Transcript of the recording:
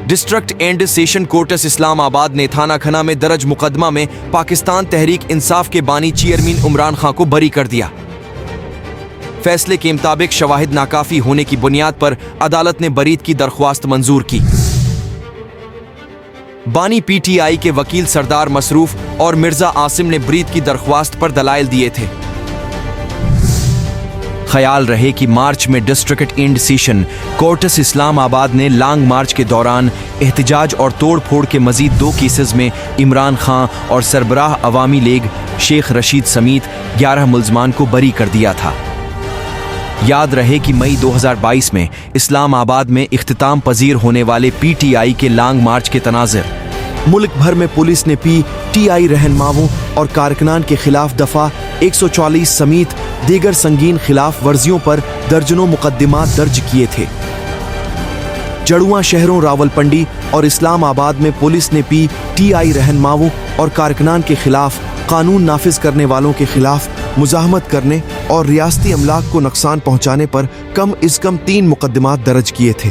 District and session courts اسلام آباد نے تھانہ کھنا میں درج مقدمہ میں پاکستان تحریک انصاف کے بانی چیئرمین عمران خان کو بری کر دیا۔ فیصلے کے مطابق شواہد ناکافی ہونے کی بنیاد پر عدالت نے برید کی درخواست منظور کی۔ بانی پی ٹی آئی کے وکیل سردار مصروف اور مرزا عاصم نے برید کی درخواست پر دلائل دیے تھے۔ خیال رہے کہ مارچ میں ڈسٹرکٹ اینڈ سیشن کورٹس اسلام آباد نے لانگ مارچ کے دوران احتجاج اور توڑ پھوڑ کے مزید 2 کیسز میں عمران خان اور سربراہ عوامی لیگ شیخ رشید سمیت 11 ملزمان کو بری کر دیا تھا۔ یاد رہے کہ مئی 2022 میں اسلام آباد میں اختتام پذیر ہونے والے پی ٹی آئی کے لانگ مارچ کے تناظر ملک بھر میں پولیس نے پی ٹی آئی رہنماؤں اور کارکنان کے خلاف دفعہ 144 سمیت دیگر سنگین خلاف ورزیوں پر درجنوں مقدمات درج کیے تھے۔ جڑواں شہروں راولپنڈی اور اسلام آباد میں پولیس نے پی ٹی آئی رہنماؤں اور کارکنان کے خلاف قانون نافذ کرنے والوں کے خلاف مزاحمت کرنے اور ریاستی املاک کو نقصان پہنچانے پر کم از کم 3 مقدمات درج کیے تھے۔